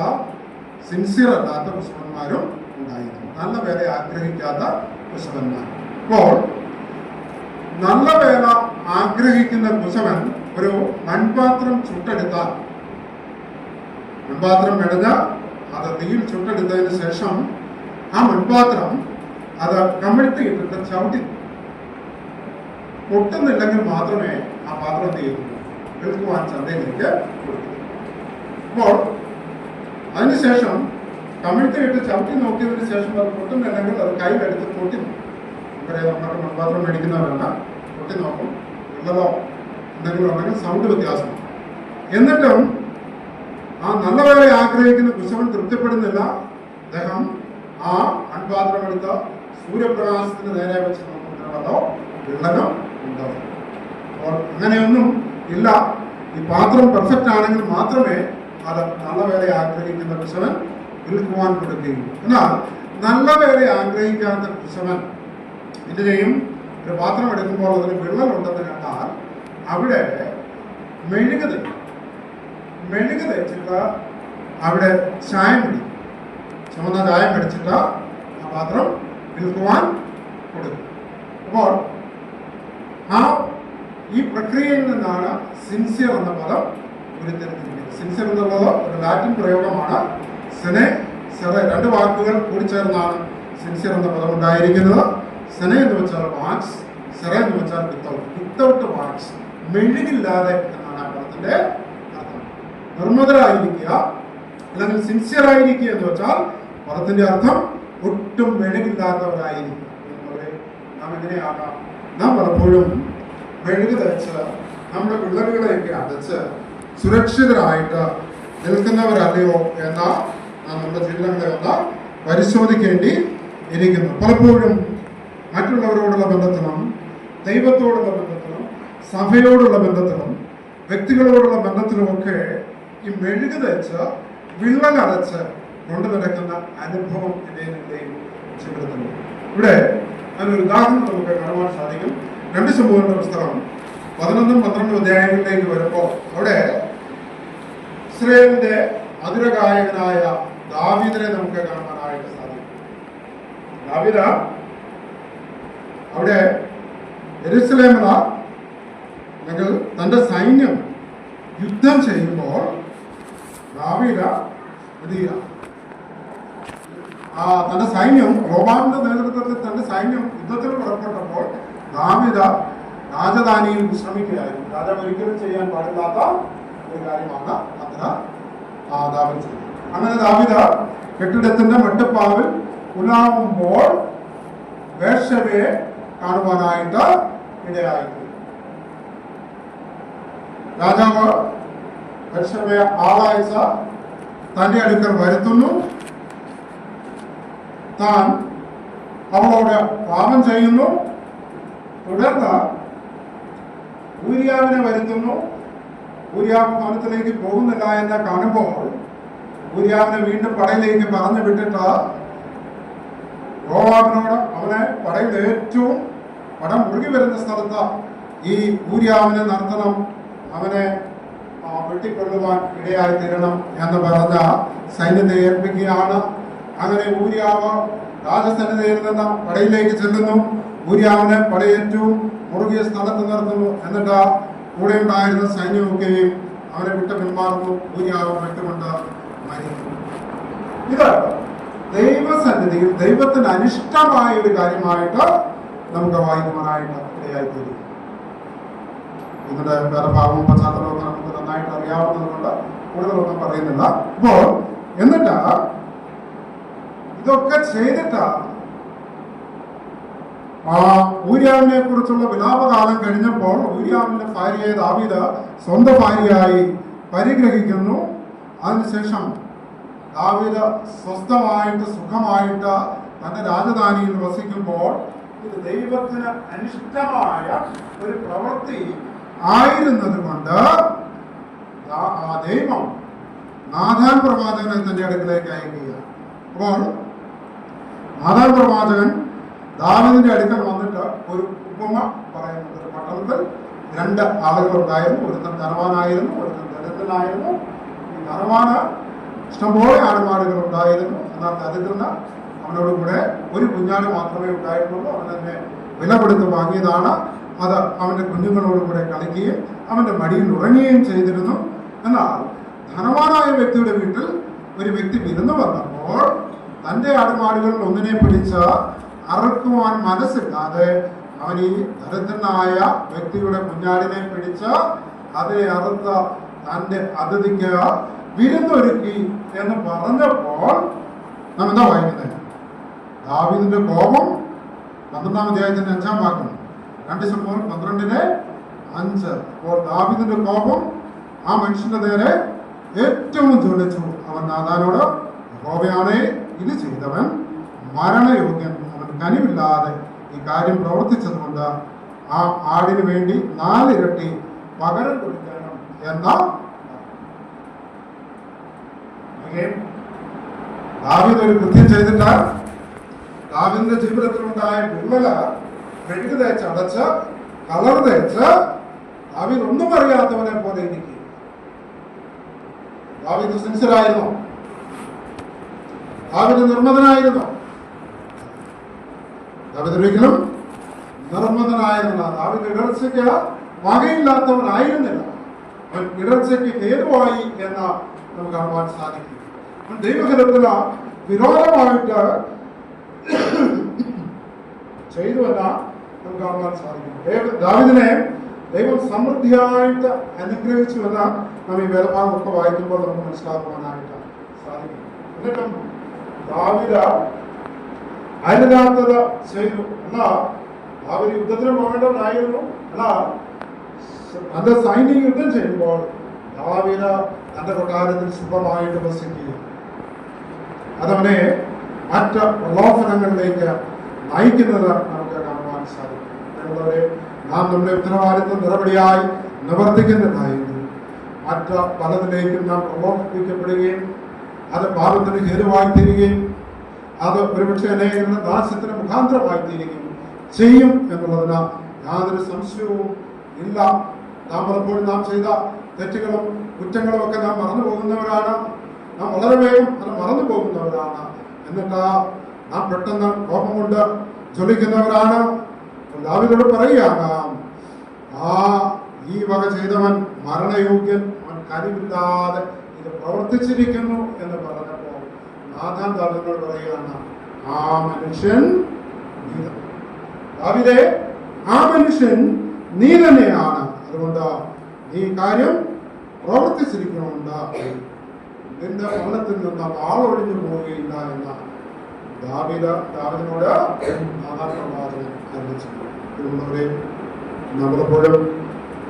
സിൻസിയർ അല്ലാത്ത കുശവന്മാരും ഉണ്ടായിരുന്നു. നല്ല വേല ആഗ്രഹിക്കാത്ത കുശവന്മാർ. അപ്പോൾ നല്ല വേല ആഗ്രഹിക്കുന്ന കുശവൻ ഒരു മൺപാത്രം ചുട്ടെടുത്താൽ, മൺപാത്രം മെടഞ്ഞ അത് തീയിൽ ചുട്ടെടുത്തതിന് ശേഷം ആ മൺപാത്രം അത് കമിഴ്ത്തിയിട്ടിട്ട് ചവിട്ടി പൊട്ടുന്നില്ലെങ്കിൽ മാത്രമേ ആ പാത്രം തീരുന്നു വിൽക്കുവാൻ ചന്തയിലേക്ക് കൊടുക്കും. അപ്പോൾ അതിനുശേഷം കമിഴ്ത്തിയിട്ട് ചവിട്ടി നോക്കിയതിന് ശേഷം അത് പൊട്ടുന്നില്ലെങ്കിൽ അത് കയ്യിലെടുത്ത് പൊട്ടി നോക്കും. നമ്മുടെ മൺപാത്രം മേടിക്കുന്നവരല്ല, പൊട്ടി നോക്കും, ഉള്ളതോ എന്തെങ്കിലും ഉണ്ടെങ്കിൽ സൗണ്ട് വ്യത്യാസം. എന്നിട്ടും ആ നല്ല വേല ആഗ്രഹിക്കുന്ന കുശവൻ തൃപ്തിപ്പെടുന്നില്ല. അദ്ദേഹം ആ മൺപാത്രം എടുത്ത് സൂര്യപ്രകാശത്തിന് നേരെ വെച്ച് നോക്കുന്നതോ വിള്ളലോ ഉണ്ടോ. അപ്പോൾ അങ്ങനെയൊന്നും ഇല്ല. ഈ പാത്രം പെർഫെക്റ്റ് ആണെങ്കിൽ മാത്രമേ അത് നല്ല വേല ആഗ്രഹിക്കുന്ന കുശവൻ വിൽക്കുവാൻ കൊടുക്കുകയുള്ളൂ. എന്നാൽ നല്ല വേല ആഗ്രഹിക്കാത്ത കുശവൻ ഇതിനെയും ഒരു പാത്രം എടുക്കുമ്പോൾ അതിന് വിള്ളലുണ്ടെന്ന് കണ്ടാൽ അവിടെ മെഴുക് തേച്ചിട്ട് അവിടെ ചായം പിടിക്കും. ചുമന്ന ചായം പിടിച്ചിട്ട് ആ പാത്രം വിൽക്കുവാൻ കൊടുക്കും. അപ്പോൾ ഈ പ്രക്രിയയിൽ നിന്നാണ് സിൻസിയർ എന്ന പദം ഉരുത്തിരിഞ്ഞിരിക്കുന്നത്. സിൻസിയർ എന്നുള്ളത് ഒരു ലാറ്റിൻ പ്രയോഗമാണ്. സെനെ, സെറെ, രണ്ട് വാക്കുകൾ കൂടിച്ചേർന്നാണ് സിൻസിയർ എന്ന പദം ഉണ്ടായിരിക്കുന്നത്. സെനെ എന്ന് വെച്ചാൽ വാക്സ്, സെറെ എന്ന് വെച്ചാൽ വിത്തൗട്ട് വാക്സ്, മെഴുകില്ലാതെ എന്നാണ് ആ പദത്തിന്റെ അർത്ഥം. നിർമ്മതരായിരിക്കുക അല്ലെങ്കിൽ സിൻസിയർ ആയിരിക്കുക എന്ന് വെച്ചാൽ പദത്തിന്റെ അർത്ഥം ഒട്ടും മെഴുകില്ലാത്തവരായിരിക്കും. നാം എങ്ങനെയാകാം? നാം പലപ്പോഴും മെഴുക് തയ്ച്ച് നമ്മുടെ വിള്ളലുകളെയൊക്കെ അടച്ച് സുരക്ഷിതരായിട്ട് നിൽക്കുന്നവരല്ലയോ എന്ന നമ്മുടെ ജീവിതങ്ങളെ ഒന്ന് പരിശോധിക്കേണ്ടി ഇരിക്കുന്നു. പലപ്പോഴും മറ്റുള്ളവരോടുള്ള ബന്ധത്തിലും ദൈവത്തോടുള്ള ബന്ധത്തിലും സഭയോടുള്ള ബന്ധത്തിലും വ്യക്തികളോടുള്ള ബന്ധത്തിലുമൊക്കെ ഈ മെഴുക് തയ്ച്ച് വിള്ളലടച്ച് കൊണ്ടു നടക്കുന്ന അനുഭവം എന്റെയും ജീവിതത്തിലുണ്ട്. ഇവിടെ അതിനൊരു ഉദാഹരണം നമുക്ക് കാണുവാൻ സാധിക്കും. 2 ശമൂവേലിന്റെ പുസ്തകം 11-12 അധ്യായങ്ങളിലേക്ക് വരുമ്പോൾ അവിടെ ഇസ്രായേലിന്റെ അതിരഗായകനായ ദാവീദിനെ നമുക്ക് കാണുവാനായിട്ട് സാധിക്കും. ദാവീദ് അവിടെ യെരൂശലേമിൽ അല്ലെങ്കിൽ തന്റെ സൈന്യം യുദ്ധം ചെയ്യുമ്പോൾ ദാവീദ് തന്റെ സൈന്യം, റോബാമിന്റെ നേതൃത്വത്തിൽ തന്റെ സൈന്യം യുദ്ധത്തിൽ പുറപ്പെട്ടപ്പോൾ ദാവീദ് രാജധാനിയിൽ വിശ്രമിക്കുകയായിരുന്നു. രാജാവ് ഒരിക്കലും ചെയ്യാൻ പാടില്ലാത്ത ഒരു കാര്യമാണ് അത്ര ദാവീദ് ചെയ്തത്. അങ്ങനെ ദാവീദ് കെട്ടിടത്തിന്റെ മട്ടുപ്പാവിൽ ഉലാവുമ്പോൾ ബേർശബയെ കാണുവാനായിട്ട് ഇടയായിട്ടുണ്ട്. രാജാവ് ബേർശബയെ ആളയച്ച തന്റെ അടുക്കൽ വരുത്തുന്നു. താൻ അവളോട് പാപം ചെയ്യുന്നു. തുടർന്ന് ഊരിയാവിനെ വരുത്തുന്നു. ഊരിയാവ് ഭവനത്തിലേക്ക് പോകുന്നില്ല എന്ന് കാണുമ്പോൾ ഊരിയാവിനെ വീണ്ടും പടയിലേക്ക് പറഞ്ഞു വിട്ടിട്ട് യോവാബിനോട് അവനെ പടയിൽ ഏറ്റവും പടം മുറുകി വരുന്ന സ്ഥലത്ത് ഈ ഊരിയാവിനെ നടത്തണം, അവനെ വെട്ടിക്കൊള്ളുവാൻ ഇടയായി തീരണം എന്ന് പറഞ്ഞ സൈന്യത്തെ ഏൽപ്പിക്കുകയാണ്. അങ്ങനെ ഊരിയാവ് രാജസന്നിധിയിൽ നിന്ന് പടയിലേക്ക് ചെല്ലുന്നു. ഊരിയാവിനെ പടയേറ്റവും മുറുകിയ സ്ഥലത്ത് നിർത്തുന്നു. എന്നിട്ട് കൂടെ ഉണ്ടായിരുന്ന സൈന്യമൊക്കെയും അവനെ വിട്ട് പിന്മാറുന്നു. ഊരിയാവ് വിട്ടുകൊണ്ട് മരിക്കുന്നു. ഇത് ദൈവസന്നിധിയിൽ ദൈവത്തിന് അനിഷ്ടമായ ഒരു കാര്യമായിട്ട് നമുക്ക് വായിക്കുവാനായിട്ട് ഇടയായിത്തീരും. ഇതിന്റെ വേറെ ഭാവവും പശ്ചാത്തലമൊക്കെ നമുക്ക് നന്നായിട്ട് അറിയാവുന്നത് കൊണ്ട് കൂടുതലൊന്നും പറയുന്നില്ല. അപ്പോൾ എന്നിട്ട് ഇതൊക്കെ ചെയ്തിട്ട് ഊരിയാവിനെ കുറിച്ചുള്ള വിലാപകാലം കഴിഞ്ഞപ്പോൾ ഊരിയാവിന്റെ ഭാര്യയെ ദാവീദ് സ്വന്തം ഭാര്യയായി പരിഗ്രഹിക്കുന്നു. അതിനുശേഷം ദാവീദ് സ്വസ്ഥമായിട്ട് സുഖമായിട്ട് തന്റെ രാജധാനിയിൽ വസിക്കുമ്പോൾ ഇത് ദൈവത്തിന് അനിഷ്ടമായ ഒരു പ്രവൃത്തി ആയിരുന്നത് കൊണ്ട് ആ ദൈവം നാഥാൻ പ്രവാചകനെ തന്റെ അടുക്കലേക്ക് അയക്കുക. അപ്പോൾ നാഥാൻ പ്രവാചകൻ ദാവീദിന്റെ അടുക്കൽ വന്നിട്ട് ഒരു ഉപമ പറയുന്നത്, ഒരു പട്ടണത്തിൽ 2 ആളുകൾ ഉണ്ടായിരുന്നു. ഒരുത്തൻ ധനവാനായിരുന്നു, ഒരുത്തൻ ദരിദ്രനായിരുന്നു. ഈ ധനവാന് ഇഷ്ടംപോലെ ആടുമാടുകൾ ഉണ്ടായിരുന്നു. എന്നാൽ ദരിദ്രന് അവനോടുകൂടെ ഒരു കുഞ്ഞാട് മാത്രമേ ഉണ്ടായിരുന്നുള്ളൂ. അവൻ തന്നെ വില കൊടുത്ത് വാങ്ങിയതാണ്. അത് അവന്റെ കുഞ്ഞുങ്ങളോടുകൂടെ കളിക്കുകയും അവന്റെ മടിയിൽ ഉറങ്ങുകയും ചെയ്തിരുന്നു. എന്നാൽ ധനവാനായ വ്യക്തിയുടെ വീട്ടിൽ ഒരു വ്യക്തി വിരുന്ന് വന്നപ്പോൾ തന്റെ ആടുമാടുകളിൽ ഒന്നിനെ പിടിച്ച് അറുക്കുവാൻ മനസ്സില്ലാതെ അവൻ ഈ ദരിദ്രനായ വ്യക്തിയുടെ കുഞ്ഞാടിനെ പിടിച്ച് അതിനെ അറുത്ത് തന്റെ അതിഥിക്ക് വിരുന്നൊരുക്കി എന്ന് പറഞ്ഞപ്പോൾ നാം എന്താ വായിക്കുന്നത്? ദാവീദിന്റെ കോപം 12-ാം അധ്യായത്തിന്റെ 5-ാം വാക്യം, 2 ശമൂവേൽ 12:5. അപ്പോൾ ദാവീദിന്റെ കോപം ആ മനുഷ്യന്റെ നേരെ ഏറ്റവും ജ്വലിച്ചു. അവൻ നാഥാനോട്, യഹോവയാണേ ഇത് ചെയ്തവൻ മരണയോഗ്യൻ, അവൻ കനിവില്ലാതെ ഈ കാര്യം പ്രവർത്തിച്ചതുകൊണ്ട് ആ ആടിനു വേണ്ടി 4 ഇരട്ടി പകരം കൊടുക്കണം എന്ന ദാവീദ് ഒരു കൃത്യം ചെയ്തില്ല. ദാവീദിന്റെ ജീവിതത്തിലുണ്ടായ വിള്ളല മെഴുകു തേച്ച് അടച്ച് കളർ തേച്ച് ദാവീദ് ഒന്നും അറിയാത്തവനെ പോലെ ഇരിക്കും. ദാവീദ് സിൻസിയറായിരുന്നു. ദാവീദ് നിർമ്മതനായിരുന്നു. ദാവീദ് ഒരിക്കലും നിർമ്മതനായിരുന്നില്ല. ദാവീദ് ഇടർച്ചയ്ക്ക് വകയില്ലാത്തവനായിരുന്നില്ല. അവൻ ഇടർച്ചയ്ക്ക് ഹേതുവായി എന്ന് നമുക്ക് കാണുവാൻ സാധിക്കും. ദൈവഹിതത്തിന് വിരോധമായിട്ട് ചെയ്തുവല്ല നമുക്ക് കാണുവാൻ സാധിക്കും. ദാവീദിനെ ദൈവം സമൃദ്ധിയായിട്ട് അനുഗ്രഹിച്ചു എന്ന് നാം ഈ വേദഭാഗമൊക്കെ വായിക്കുമ്പോൾ നമുക്ക് മനസ്സിലാക്കുവാനായിട്ട് സാധിക്കും. എന്നിട്ടും ദാവീദ് അരുതാത്തത് ചെയ്തു. എന്നാ ദാവീദ് യുദ്ധത്തിന് പോകേണ്ടവനായിരുന്നു. എന്നാ തന്റെ സൈനിക യുദ്ധം ചെയ്യുമ്പോൾ ദാവീദ് തന്റെ കൊട്ടാരത്തിൽ സുഖമായിട്ട് വസിക്കുകയും അതവനെ മറ്റ് പ്രലോഭനങ്ങളിലേക്ക് നയിക്കുന്നത് നമുക്ക് കാണുവാൻ സാധിക്കും. നാം നമ്മുടെ ഉത്തരവാദിത്വം നിറപടിയായി നിവർത്തിക്കുന്നതായിരുന്നു. മറ്റ് പലതിലേക്കും നാം പ്രലോഭിപ്പിക്കപ്പെടുകയും അത് പാപത്തിന് ഹേതുവായി തീരുകയും അത് ഒരുപക്ഷെ അനേകരുടെ നാശത്തിന് മുഖാന്തരമായി തീരുകയും ചെയ്യും എന്നുള്ളതിന് യാതൊരു സംശയവും ഇല്ല. നാം പലപ്പോഴും നാം ചെയ്ത തെറ്റുകളും കുറ്റങ്ങളും ഒക്കെ നാം മറന്നു പോകുന്നവരാണ്. നാം വളരെ വേഗം അത് മറന്നു പോകുന്നവരാണ്. എന്നിട്ട് നാം പെട്ടെന്ന് കോപം കൊണ്ട് ജ്വലിക്കുന്നവരാണ്. ദാവീദോട് പറയുകയാണ്, ഈ വക ചെയ്തവൻ മരണയോഗ്യൻ, അവൻ കനിവില്ലാതെ ഇത് പ്രവർത്തിച്ചിരിക്കുന്നു എന്ന് പറഞ്ഞപ്പോൾ നാഥാൻ ദാവീദിനോട് പറയുകയാണ്, ആ മനുഷ്യൻ ദാവീദേ, ആ മനുഷ്യൻ നീ തന്നെയാണ്. അതുകൊണ്ട് നീ കാര്യം പ്രവർത്തിച്ചിരിക്കണമെന്ന് നിന്റെ ഭവനത്തിൽ നിന്ന് വാളൊഴിഞ്ഞു പോവുകയില്ല എന്ന ദാവീദിനോട് നാഥാപ്രവാചകൻ അറിയിച്ചിട്ടുണ്ട്. നമ്മളെപ്പോഴും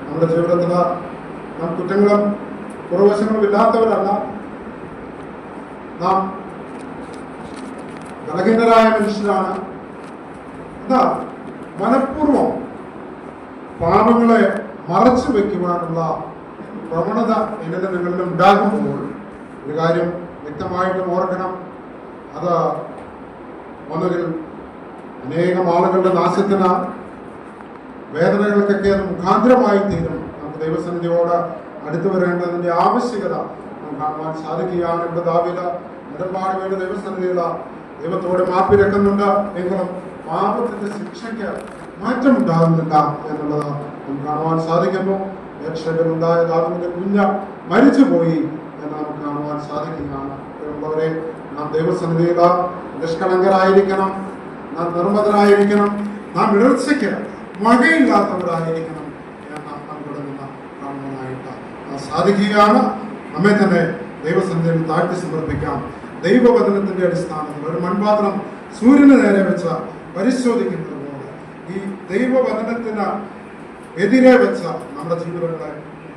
നമ്മുടെ ജീവിതത്തിൽ നാം കുറ്റങ്ങളും കുറവശങ്ങളും ഇല്ലാത്തവരല്ല. നാം ബലഹീനരായ മനുഷ്യരാണ്. എന്താ മനഃപൂർവം പാപങ്ങളെ മറച്ചു വയ്ക്കുവാനുള്ള പ്രവണത എന്നിലും നിങ്ങളിലും ഉണ്ടാകുമ്പോൾ ഒരു കാര്യം വ്യക്തമായിട്ടും ഓർക്കണം. അത് ഒന്നുകിൽ അനേകം ആളുകളുടെ നാശത്തിന് വേദനകൾക്കൊക്കെ അത് മുഖാന്തരമായി തീരും. നമുക്ക് ദൈവസന്നിധിയോട് അടുത്തു വരേണ്ടതിന്റെ ആവശ്യകത നമുക്ക് കാണുവാൻ സാധിക്കുകയാണ്. ഇവിടെ ദാവീദ് ഒരുപാട് പേര് ദൈവസന്നിധിയുള്ള ദൈവത്തോട് മാപ്പിരക്കുന്നുണ്ട്. എങ്കിലും പാപത്തിന്റെ ശിക്ഷയ്ക്ക് മാറ്റമുണ്ടാകുന്നില്ല എന്നുള്ളത് നമുക്ക് കാണുവാൻ സാധിക്കുന്നു. രക്ഷകനുണ്ടായ ദാവീദിന്റെ കുഞ്ഞ് മരിച്ചുപോയി എന്ന് നമുക്ക് കാണുവാൻ സാധിക്കുകയാണ്. ഉള്ളവരെ നാം ദൈവസന്നിധിയിൽ നിഷ്കളങ്കരായിരിക്കണം, നാം നിർമ്മതരായിരിക്കണം, നാം ഇടർച്ചയ്ക്ക് വകയില്ലാത്തവരായിരിക്കണം എന്ന് നമ്മുടെ നിന്ന് കാണുവാനായിട്ട് സാധിക്കുകയാണ്. നമ്മെ തന്നെ ദൈവസന്നിധിയിൽ താഴ്ത്തി സമർപ്പിക്കാം. ദൈവവചനത്തിന്റെ അടിസ്ഥാനത്തിൽ ഒരു മൺപാത്രം സൂര്യന് നേരെ വെച്ച് പരിശോധിക്കുന്നത് പോലെ ഈ ദൈവവചനത്തിന് എതിരെ വെച്ച നമ്മുടെ ജീവിതങ്ങളെ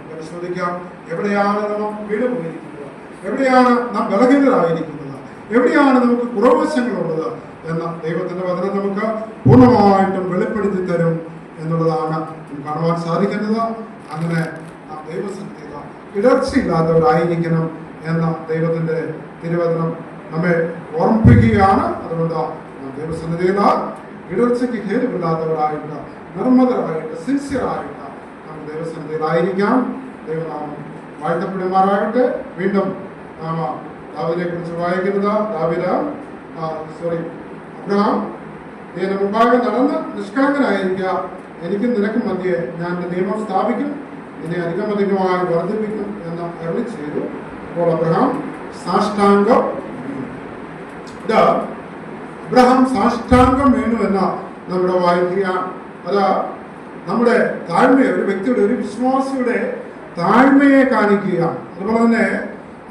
പരിശോധിക്കാം. എവിടെയാണ് നാം വീണുപോയിരിക്കുന്നത്, എവിടെയാണ് നാം ബലഹീനരായിരിക്കുന്നത്, എവിടെയാണ് നമുക്ക് കുറവശങ്ങളുള്ളത് എന്ന ദൈവത്തിന്റെ വചനം നമുക്ക് പൂർണ്ണമായിട്ടും വെളിപ്പെടുത്തി തരും എന്നുള്ളതാണ് നമുക്ക് കാണുവാൻ സാധിക്കുന്നത്. അങ്ങനെ നാം ദൈവസന്നിധിയിൽ ഇടർച്ചയില്ലാത്തവരായിരിക്കണം എന്ന ദൈവത്തിന്റെ തിരുവചനം നമ്മെ ഓർമ്മിപ്പിക്കുകയാണ്. അതുകൊണ്ട് നാം ദൈവസന്നിധിയിൽ ഇടർച്ചയ്ക്ക് ഹേതുവില്ലാത്തവരായിട്ട്, നിർമ്മതരായിട്ട്, സിൻസിയറായിട്ട് നമുക്ക് ദൈവസന്നിധിയിലായിരിക്കാം. ദൈവനാമം വാഴ്ത്തപ്പെടുമാറാകട്ടെ. വീണ്ടും നാം ദാവീദിനെ കുറിച്ച് വായിക്കുന്നത് അബ്രഹാം, നീ എന്റെ മുമ്പാകെ നടന്ന് നിഷ്കളങ്കനായിരിക്കുക, എനിക്കും നിനക്കും മധ്യേ ഞാൻ എന്റെ നിയമം സ്ഥാപിക്കും, നിന്നെ അധികമധികമായി വർദ്ധിപ്പിക്കും എന്ന് അരുളി ചെയ്തു. അപ്പോൾ അബ്രഹാം സാഷ്ടാംഗം വീണു. അബ്രഹാം സാഷ്ടാംഗം വീണു എന്ന് നമ്മുടെ വായിക്കുകയാണ്. അത് നമ്മുടെ താഴ്മയെ, ഒരു വ്യക്തിയുടെ, ഒരു വിശ്വാസിയുടെ താഴ്മയെ കാണിക്കുകയാണ്. അതുപോലെ തന്നെ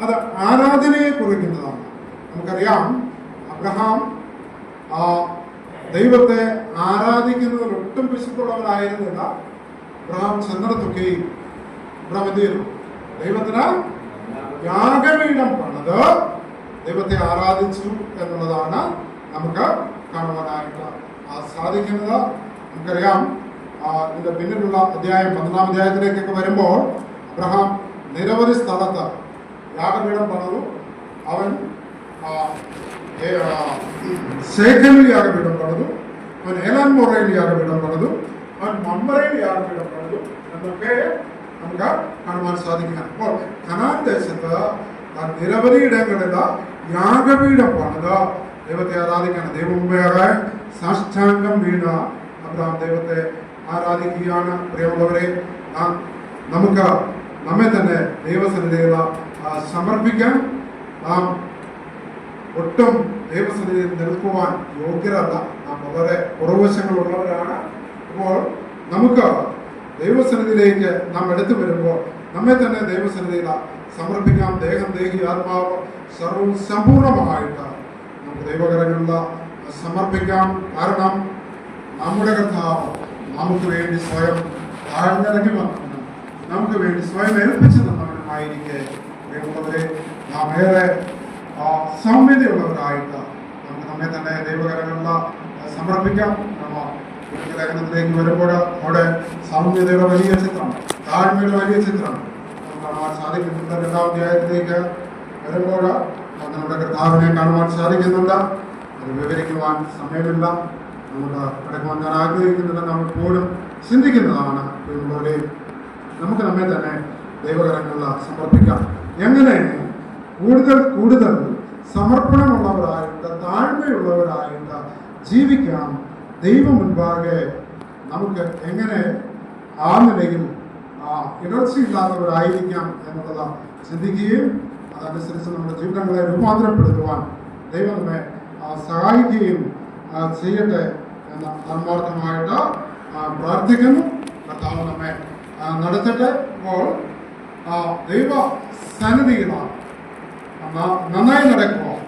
അത് ആരാധനയെ കുറിക്കുന്നതാണ്. നമുക്കറിയാം, അബ്രഹാം ദൈവത്തെ ആരാധിക്കുന്നതിൽ ഒട്ടും പിശുക്കുള്ളവരായിരുന്നില്ല. അബ്രഹാം ചെന്നിടത്തൊക്കെയും അബ്രഹാം എന്ത് ചെയ്തു? ദൈവത്തിന് യാഗപീഠം പണിത് ദൈവത്തെ ആരാധിച്ചു എന്നുള്ളതാണ് നമുക്ക് കാണുവാനായിട്ട് സാധിക്കുന്നത്. നമുക്കറിയാം, ഇതിന്റെ പിന്നിലുള്ള അധ്യായം 11-ാം അധ്യായത്തിലേക്കൊക്കെ വരുമ്പോൾ അബ്രഹാം നിരവധി സ്ഥലത്ത് യാഗപീഠം പണിതു. അവൻ ശേഖരിൽ യാഗപീഠം പണിതു, അവൻ ഏലാൻ മോറയിൽ യാഗപീഠം പണിതു, അവൻ മമ്മറയിൽ യാഗപീഠം പണിതു എന്നൊക്കെ നമുക്ക് കാണുവാൻ സാധിക്കുകയാണ്. അപ്പോൾ കനാൻ ദേശത്ത് നിരവധി ഇടങ്ങളിൽ യാഗപീഠം പണിത് ദൈവത്തെ ആരാധിക്കുകയാണ്. ദൈവമുമ്പേറെ സാഷ്ടാംഗം വീണ അബ്രഹാം ദൈവത്തെ ആരാധിക്കുകയാണ്. പ്രിയമുള്ളവരെ, നമുക്ക് നമ്മെ തന്നെ ദൈവസന്നിധിയിൽ സമർപ്പിക്കാൻ. നാം ഒട്ടും ദൈവസന്നിധിയിൽ നിൽക്കുവാൻ യോഗ്യരല്ല. നാം വളരെ കുറവശങ്ങളുള്ളവരാണ്. അപ്പോൾ നമുക്ക് ദൈവസന്നിധിയിലേക്ക് നാം എടുത്തു വരുമ്പോൾ നമ്മെ തന്നെ ദൈവസന്നിധിയിൽ സമർപ്പിക്കാം. ദേഹം, ദേഹി, ആത്മാവ് സർവ്വം സമ്പൂർണമായിട്ട് നമുക്ക് ദൈവകരങ്ങളിൽ സമർപ്പിക്കാം. കാരണം നമ്മുടെ കർത്താവ് നമുക്ക് വേണ്ടി സ്വയം താഴ്ന്നിറങ്ങി വന്നവനും നമുക്ക് വേണ്ടി സ്വയം ഏൽപ്പിച്ചു തന്നവനുമായിരിക്കെ ദൈവമുള്ളവരെ നാം ഏറെ സൗമ്യതയുള്ളവരായിട്ട് നമുക്ക് നമ്മെ തന്നെ ദൈവകരങ്ങളിൽ സമർപ്പിക്കാം. ലേഖനത്തിലേക്ക് വരുമ്പോൾ അവിടെ സൗമ്യതയുടെ വലിയ ചിത്രം, താഴ്മയുടെ വലിയ ചിത്രം നമുക്ക് കാണുവാൻ സാധിക്കുന്നുണ്ട്. 2-ാം അധ്യായത്തിലേക്ക് വരുമ്പോൾ നമ്മുടെ കർത്താവിനെ കാണുവാൻ സാധിക്കുന്നുണ്ട്. അത് വിവരിക്കുവാൻ സമയമില്ല. നമുക്ക് കിടക്കുവാൻ ഞാൻ ആഗ്രഹിക്കുന്നില്ല. നാം എപ്പോഴും ചിന്തിക്കുന്നതാണ്. നമുക്ക് നമ്മെ തന്നെ ദൈവകരങ്ങളിൽ സമർപ്പിക്കാം. എങ്ങനെ കൂടുതൽ കൂടുതൽ സമർപ്പണമുള്ളവരായിട്ട്, താഴ്മയുള്ളവരായിട്ട് ജീവിക്കാം, ദൈവം മുൻപാകെ നമുക്ക് എങ്ങനെ ആ നിലയിൽ ഇടർച്ചയില്ലാത്തവരായിരിക്കാം എന്നുള്ളത് ചിന്തിക്കുകയും അതനുസരിച്ച് നമ്മുടെ ജീവിതങ്ങളെ രൂപാന്തരപ്പെടുത്തുവാൻ ദൈവം നമ്മെ സഹായിക്കുകയും ചെയ്യട്ടെ എന്ന് ആത്മാർത്ഥമായിട്ട് പ്രാർത്ഥിക്കുന്നു. കർത്താവ് നമ്മെ നടത്തട്ടെ. അപ്പോൾ ദൈവ സന്നിധിയിലാണ് നന്നായി നടക്കുവാൻ,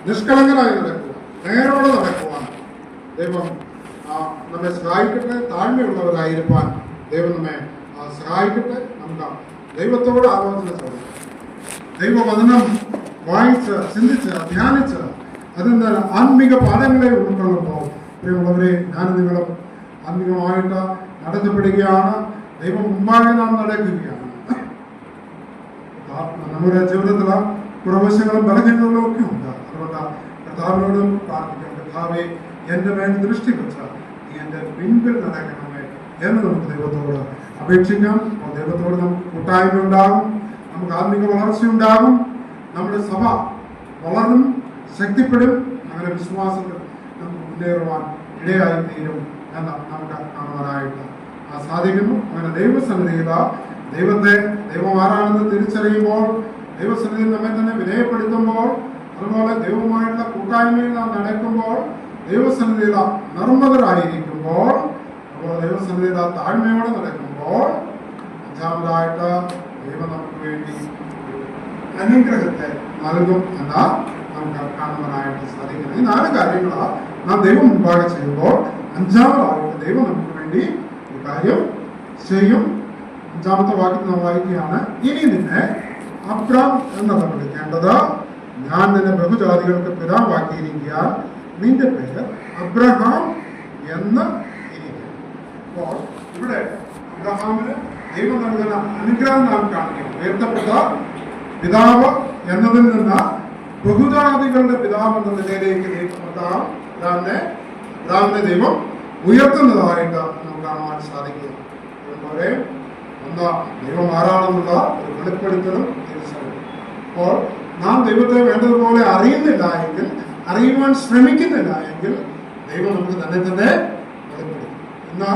നിഷ്കളങ്കരായി നടക്കുവാൻ, നേരോടെ നടക്കുവാൻ ദൈവം നമ്മെ സഹായിക്കട്ടെ. താഴ്മയുള്ളവരായിരിക്കാൻ ദൈവം നമ്മെ സഹായിക്കട്ടെ. നമുക്ക് ദൈവത്തോട് ആലോചന ചോദിക്കാം. ദൈവവചനം വായിച്ച്, ചിന്തിച്ച്, ധ്യാനിച്ച് അതിൻ്റെ ആത്മീക പാഠങ്ങളെ ഉൾക്കൊള്ളുമ്പോൾ പ്രിയമുള്ളവരെ, ഞാൻ നിങ്ങളും ആത്മീകമായിട്ട് നടത്തപ്പെടുകയാണ്. ദൈവം മുമ്പാകെ നാം നടക്കുകയാണ്. നമ്മുടെ ജീവിതത്തിൽ കുറവശങ്ങളും ബലഹീനതകളും ഒക്കെ ഉണ്ട്. അതുകൊണ്ട് കർത്താവിനോടും പ്രാർത്ഥിക്കാം. കർത്താവെ, എൻ്റെ മേൽ ദൃഷ്ടി വെച്ച നീ എൻ്റെ പിൻപിൽ നടക്കണമേ എന്ന് നമുക്ക് ദൈവത്തോട് അപേക്ഷിക്കാം. അപ്പോൾ ദൈവത്തോട് നമുക്ക് കൂട്ടായ്മ ഉണ്ടാകും, നമുക്ക് ആത്മീക വളർച്ചയുണ്ടാകും, നമ്മുടെ സഭ വളർന്നും ശക്തിപ്പെടും. അങ്ങനെ വിശ്വാസത്തിൽ നമുക്ക് മുന്നേറുവാൻ ഇടയായി തീരും എന്ന് നമുക്ക് കാണുവാനായിട്ട് സാധിക്കുന്നു. അങ്ങനെ ദൈവസന്നിധിയിൽ ദൈവം ആരാണെന്ന് തിരിച്ചറിയുമ്പോൾ, ദൈവസന്നിധിയിൽ നമ്മെ തന്നെ വിനയപ്പെടുത്തുമ്പോൾ, അതുപോലെ ദൈവവുമായിട്ടുള്ള കൂട്ടായ്മയിൽ നാം നടക്കുമ്പോൾ, ദൈവസന്നിധിയിൽ നിർമ്മതരായിരിക്കുമ്പോൾ, അതുപോലെ ദൈവസന്നിധിയിൽ താഴ്മയോടെ നടക്കുമ്പോൾ, അഞ്ചാമതായിട്ട് ദൈവം നമുക്ക് വേണ്ടി അനുഗ്രഹത്തെ നൽകും എന്ന് നമുക്ക് കാണുവാനായിട്ട് സാധിക്കുന്നത്. ഈ 4 കാര്യങ്ങളാണ് നാം ദൈവം മുൻപാകെ ചെയ്യുമ്പോൾ അഞ്ചാമതായിട്ട് ദൈവം നമുക്ക് വേണ്ടി ഒരു കാര്യം ചെയ്യും. 5-ാമത്തെ വാക്യത്തിൽ നാം വായിക്കുകയാണ്, ഇനി നിന്നെ അബ്രാം എന്നാണ് വിളിക്കേണ്ടത്, ഞാൻ നിന്നെ ബഹുജാതികൾക്ക് പിതാവാക്കിയിരിക്കാൻ നിന്റെ പേര് അബ്രഹാം എന്ന് ഇരിക്കും. അപ്പോൾ ഇവിടെ അബ്രഹാമിന് ദൈവം നൽകുന്ന അനുഗ്രഹം നാം കാണുകയും, ഉയർത്തപ്പെട്ട പിതാവ് എന്നതിൽ നിന്ന് ബഹുജാതികളുടെ പിതാവ് എന്ന നിലയിലേക്ക് അബ്രഹാമിനെ ദൈവം ഉയർത്തുന്നതായിട്ട് നമുക്ക് കാണുവാൻ സാധിക്കും. അതുപോലെ ഒന്ന് ദൈവം ആരാണെന്നുള്ള ഒരു വെളിപ്പെടുത്തലും തിരിച്ചറിയും. അപ്പോൾ നാം ദൈവത്തെ വേണ്ടതുപോലെ അറിയുന്നില്ല എങ്കിൽ, അറിയുവാൻ ശ്രമിക്കുന്നില്ല എങ്കിൽ ദൈവം നമുക്ക് തന്നെ വെളിപ്പെടുത്തും. ഇന്ന്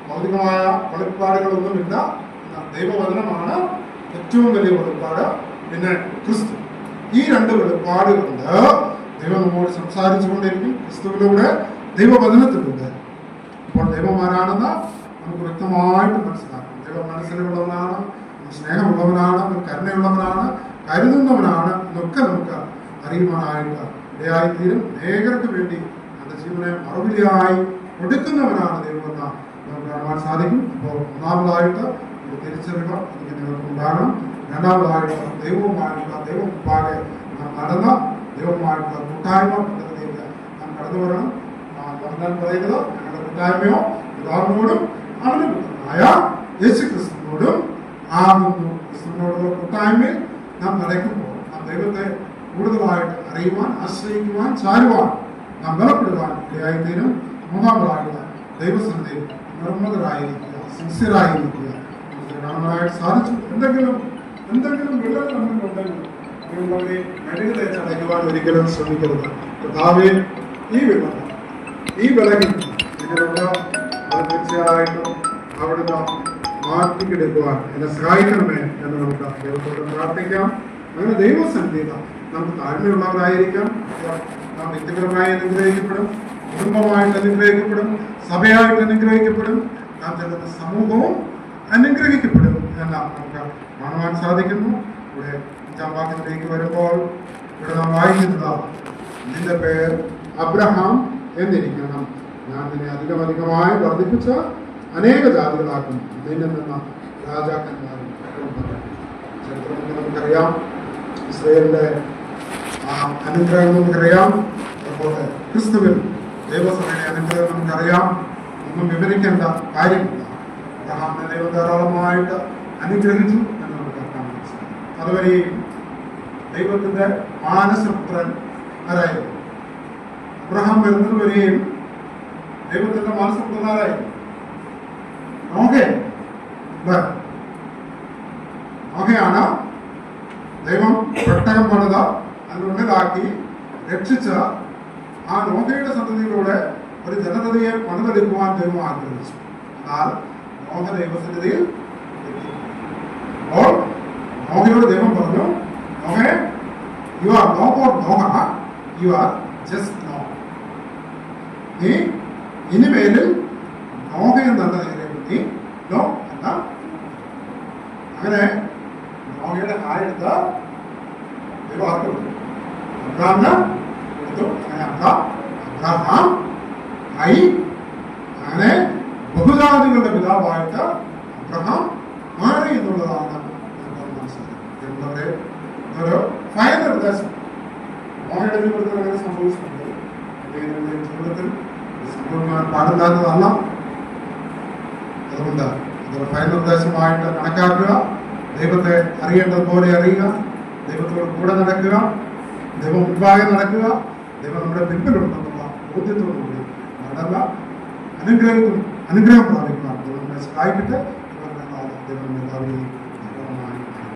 ഭൗതികമായ വെളിപ്പാടുകളൊന്നുമില്ല. ദൈവവചനമാണ് ഏറ്റവും വലിയ വെളിപ്പാട്. പിന്നെ ക്രിസ്തു. ഈ രണ്ട് വെളിപ്പാട് കൊണ്ട് ദൈവം നമ്മോട് സംസാരിച്ചു കൊണ്ടിരിക്കും. ക്രിസ്തുവിലൂടെ, ദൈവവചനത്തിലൂടെ. അപ്പോൾ ദൈവമാരാണെന്ന് നമുക്ക് വ്യക്തമായിട്ട് മനസ്സിലാക്കാം. ദൈവം മനസ്സിലുള്ളവനാണ്, സ്നേഹമുള്ളവനാണ്, കരുണയുള്ളവനാണ്, കരുതുന്നവനാണ് എന്നൊക്കെ നമുക്ക് അറിയുവാനായിട്ട് ഇടയായിത്തീരും. അനേകർക്ക് വേണ്ടി തന്റെ ജീവനെ മറുപടിയായി കൊടുക്കുന്നവനാണ് ദൈവമെന്ന് നമുക്ക് കാണുവാൻ സാധിക്കും. അപ്പോൾ ഒന്നാമതായിട്ട് ഒരു തിരിച്ചറിവ് എനിക്ക് നിങ്ങൾക്ക് ഉണ്ടാകണം. രണ്ടാമതായിട്ട് ദൈവവുമായിട്ടുള്ള ദൈവമുമ്പാകെ നാം നടന്ന ദൈവവുമായിട്ടുള്ള കൂട്ടായ്മ പദ്ധതിയിലേക്ക് നാം കടന്നു വരണം. ഞാൻ പറയുന്നത് ഞങ്ങളുടെ കൂട്ടായ്മയോ പിതാവിനോടും അവന്റെ പുത്രനായ യേശു ക്രിസ്തുവിനോടും ആകുന്നു. ക്രിസ്തുവിനോടുള്ള കൂട്ടായ്മയിൽ നാം നടക്കുമ്പോൾ നാം ദൈവത്തെ കൂടുതലായിട്ട് അറിയുവാൻ, ആശ്രയിക്കുവാൻ, ചാരുവാൻ, നാം ബലപ്പെടുവാൻ ഇടയായിത്തീരും. മൂന്നാമതായിട്ടുള്ള ദൈവസന്നിധിയിൽ നിർമ്മതരായിരിക്കുക, സിൻസിയറായിരിക്കുക. കാണാനായിട്ട് സാധിച്ചു. എന്തെങ്കിലും വിള്ളൽ നമ്മളുണ്ടെങ്കിൽ നിങ്ങളുടെ മെഴുകി തേച്ചടയ്ക്കുവാൻ ഒരിക്കലും ശ്രമിക്കരുത്. കർത്താവേ, ഈ വിള്ളൽ, ഈ വിലകിൽ നിങ്ങളുണ്ട്, അത് തീർച്ചയായിട്ടും അവിടുന്ന് മാറ്റിക്കെടുക്കുവാൻ എന്നെ സഹായിക്കണമേ എന്ന് നമുക്ക് ദൈവത്തോട് പ്രാർത്ഥിക്കാം. അങ്ങനെ ദൈവസന്നിധിയിൽ നമുക്ക് താഴ്മയുള്ളവരായിരിക്കാം. നാം വ്യക്തിപരമായി അനുഗ്രഹിക്കപ്പെടും, കുടുംബമായിട്ട് അനുഗ്രഹിക്കപ്പെടും, സഭയായിട്ട് അനുഗ്രഹിക്കപ്പെടും, നാം ചെല്ലുന്ന സമൂഹവും അനുഗ്രഹിക്കപ്പെടും എല്ലാം നമുക്ക് കാണുവാൻ സാധിക്കുന്നു. ഇവിടെ 5-ാം വാക്യത്തിലേക്ക് വരുമ്പോൾ ഇവിടെ നാം വായിക്കുന്നത്, നിന്റെ പേർ അബ്രഹാം എന്നിരിക്കണം, ഞാൻ നിന്നെ അധികമായി വർദ്ധിപ്പിച്ച അനേക ജാതികളാക്കും, നിന്നിൽ നിന്ന് രാജാക്കന്മാരും. ചരിത്രത്തിൽ നമുക്കറിയാം, ഇസ്രായേലിന്റെ അനുഗ്രഹം നമുക്കറിയാം. അതുപോലെ ക്രിസ്തുവിൽ ദൈവസഭയുടെ അനുഗ്രഹം നമുക്കറിയാം. ഒന്നും വിവരിക്കേണ്ട കാര്യമില്ല. അബ്രഹാമിനെ ദൈവം ധാരാളമായിട്ട് അനുഗ്രഹിച്ചു എന്ന് നമുക്ക് കാണാൻ സാധിക്കും. അതുവരെയും ദൈവത്തിന്റെ മാനസപുത്രൻ ആരായിരുന്നു? അബ്രഹാം വരുന്നത് വരെയും ദൈവത്തിന്റെ മാനസപുത്രൻ ആരായിരുന്നു? നോഹയാണ് ദൈവം പെട്ടകം പണിത അതിനുള്ളിലാക്കി രക്ഷിച്ച ആ നോഹയുടെ സന്തതിയിലൂടെ ഒരു ജനതയെ പണിതെടുക്കുവാൻ ദൈവം ആഗ്രഹിച്ചു. എന്നാൽ നോഹ ദൈവസന്നിധിയിൽ അപ്പോൾ നോഹയോട് ദൈവം പറഞ്ഞു, നോഹേ, you are no for Noah, you are just no. നീ ഇനിമേലിൽ നോഹ എന്നല്ല നീ നോ എന്ന. അങ്ങനെ നോഹയുടെ ഹായെടുത്ത ദൈവം ആർക്ക് കൊടുത്തു? അബ്രഹാമിന് കൊടുത്തു. അങ്ങനെ അബ്രഹാം ആയി. അങ്ങനെ ബഹുജാതികളുടെ പിതാവായിട്ട് അബ്രഹാം മാറി എന്നുള്ളതാണ് മനസ്സിലാക്കുന്നത്. ഒരു ഫയൽ നിർദ്ദേശം നോഹയുടെ ജീവിതത്തിൽ അങ്ങനെ സംഭവിച്ചിട്ടുണ്ട്. ജീവിതത്തിൽ സംഭവിക്കാൻ പാടില്ലാത്തതല്ല. അതുകൊണ്ട് ഇതൊരു ഫയൽ നിർദ്ദേശമായിട്ട് കണക്കാക്കുക. ദൈവത്തെ അറിയേണ്ടതുപോലെ അറിയുക, ദൈവത്തോട് കൂടെ നടക്കുക, ദൈവം മുൻപാകെ നടക്കുക, ദൈവം നമ്മുടെ പിൻപിലുണ്ടെന്നുള്ള ബോധ്യത്തോടുകൂടി നടന്ന അനുഗ്രഹം പ്രാപിക്കുക. ദൈവം സഹായിക്കട്ടെ. ദൈവം